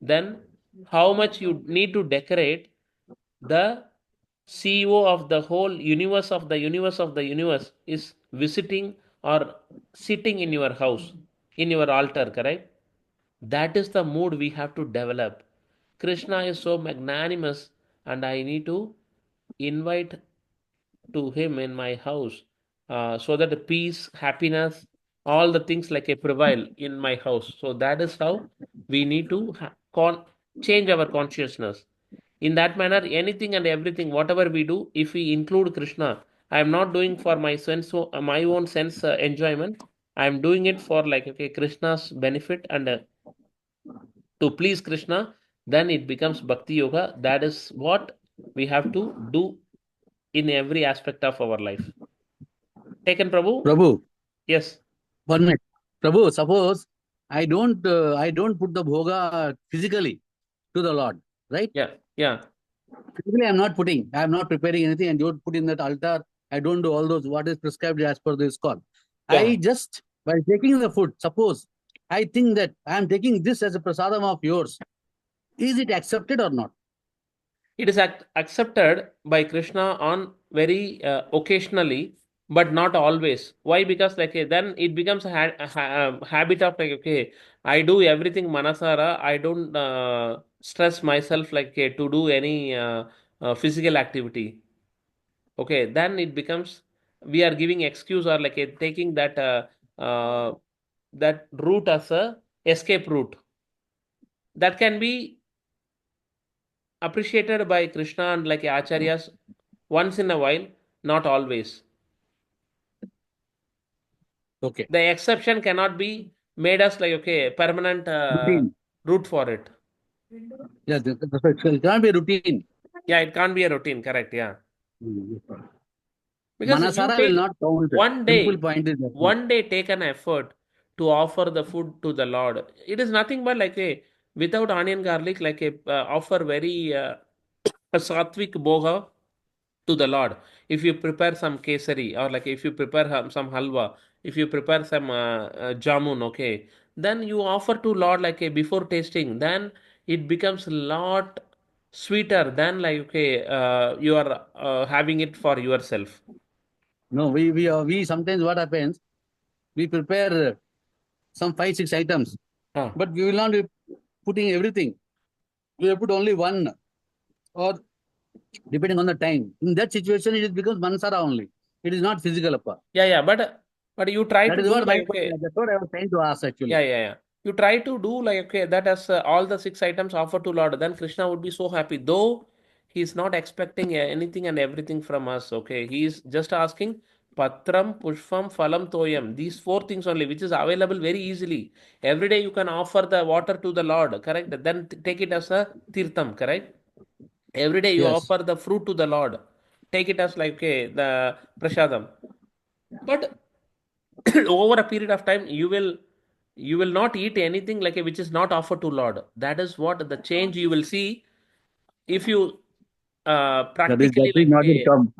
then how much you need to decorate the CEO of the whole universe of the universe of the universe is visiting or sitting in your house, in your altar, correct? That is the mood we have to develop. Krishna is so magnanimous, and I need to invite to him in my house, so that the peace, happiness, all the things like a prevail in my house. So that is how we need to change our consciousness. In that manner, anything and everything, whatever we do, if we include Krishna, I am not doing for my sense, my own sense enjoyment. I am doing it for like, okay, Krishna's benefit, and to please Krishna. Then it becomes bhakti yoga. That is what we have to do in every aspect of our life. Taken, Prabhu? Prabhu, Yes. 1 minute. Prabhu, suppose I don't put the bhoga physically to the Lord, right? Yeah. Yeah. Physically, I'm not putting. I'm not preparing anything, and don't put in that altar. I don't do all those what is prescribed as per this call. Yeah. I just by taking the food. Suppose I think that I am taking this as a prasadam of yours. Is it accepted or not? It is accepted by Krishna on very occasionally, but not always. Why? Because like then it becomes a habit of like, okay, I do everything manasara. I don't stress myself like to do any physical activity. Okay, then it becomes, we are giving excuse, or like taking uh, that route as a escape route. That can be appreciated by Krishna and like acharyas once in a while, not always. Okay. The exception cannot be made as like, okay, permanent Routine. route for it. Yes, it can't be a routine. Yeah, it can't be a routine, correct? Yeah, because you Manasara will take not count. one Simple day, point is that. one day take an effort to offer the food to the Lord. It is nothing but like a, without onion garlic, like a offer very a sattvic bhoga to the Lord. If you prepare some kesari, or like if you prepare some halwa, if you prepare some jamun, okay, then you offer to Lord like a before tasting, then it becomes a lot sweeter than like okay, you are having it for yourself. No, we sometimes what happens, we prepare some 5-6 items, Ah. but we will not be putting everything. We will put only one, or depending on the time. In that situation, it becomes mansara only. It is not physical, appa. Yeah, but you try That to is do what my like point. okay. That's what I was trying to ask actually. Yeah. You try to do like, okay, that as all the 6 items offered to Lord, then Krishna would be so happy. Though he's not expecting anything and everything from us, okay? He's just asking Patram, Pushpam, Phalam, Toyam. These 4 things only, which is available very easily. Every day you can offer the water to the Lord, correct? Then take it as a Tirtham, correct? Every day you Yes. offer the fruit to the Lord. Take it as like, okay, the Prashadam. But over a period of time you will not eat anything like which is not offered to Lord. That is what the change you will see if you That practically is like not will come.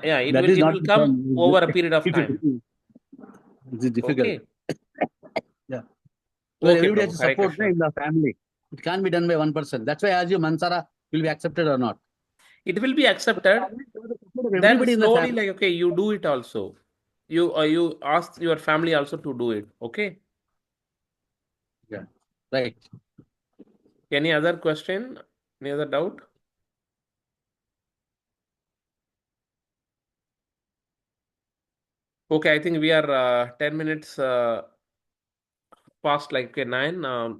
yeah, it That will is it not will will come come. over a period of If time. it is difficult. Okay. Yeah. Because Okay, everybody has Prabhu. to Hare support Krishna. in the family. It can't be done by one person. That's why I ask you, Mansara will be accepted or not. It will be accepted. Then Everybody in the slowly family. like okay, you do it also. You ask your family also to do it. Okay. Yeah. Right. Any other question? Any other doubt? Okay, I think we are 10 minutes past like okay, 9.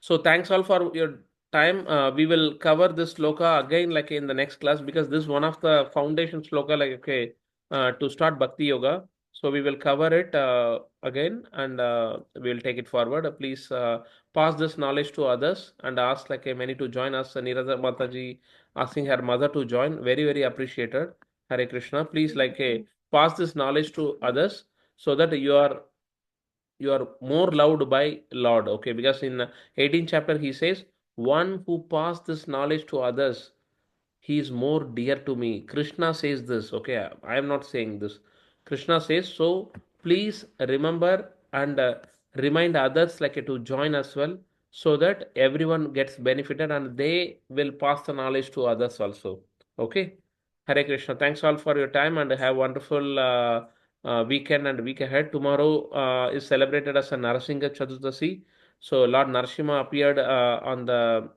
So thanks all for your time. We will cover this sloka again like in the next class because this is one of the foundation sloka like okay to start bhakti yoga. So we will cover it again and we'll take it forward. Please pass this knowledge to others and ask like many to join us. Nirada Mataji asking her mother to join. Very very appreciated. Hare Krishna. Please like pass this knowledge to others so that you are more loved by Lord. Okay, because in 18th chapter he says, one who pass this knowledge to others, he is more dear to me. Krishna says this. Okay, I am not saying this. Krishna says so. Please remember and remind others like to join as well, so that everyone gets benefited and they will pass the knowledge to others also. Okay. Hare Krishna. Thanks all for your time and have wonderful weekend and week ahead. Tomorrow is celebrated as a Narasingha Chaturdashi. So Lord Narasimha appeared on the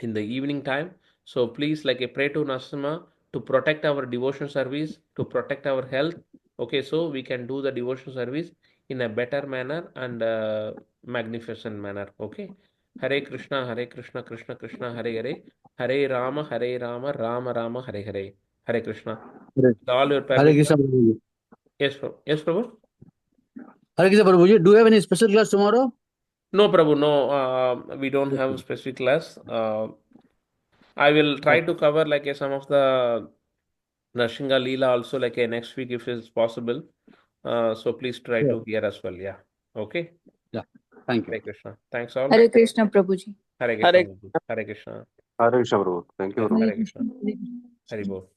in the evening time. So please like a pray to Narasimha to protect our devotion service, to protect our health. Okay, so we can do the devotion service in a better manner and magnificent manner. Okay. Hare Krishna, Hare Krishna, Krishna Krishna, Hare Hare, Hare Rama, Rama Rama, Hare Hare. Hare Krishna. Hare With all your Hare permission. Krishna Prabhuji. Yes, Prabhu. Yes, Prabhu. Hare Krishna Prabhuji. Do you have any special class tomorrow? No, Prabhu. No, we don't have Okay. specific class. I will try Okay. to cover like some of the Narshinga Leela also like next week if it's possible. So please try Sure. to hear as well. Yeah. Okay. Yeah. Thank you. Hare Krishna. Thanks all. Hare Krishna, Prabhuji. Hare Krishna. Prabhu. Hare Krishna. Hare Krishna, Prabhu. Thank you, Yes, Prabhu. Hare Hare Krishna. Krishna, Hare Krishna. Hari Bol.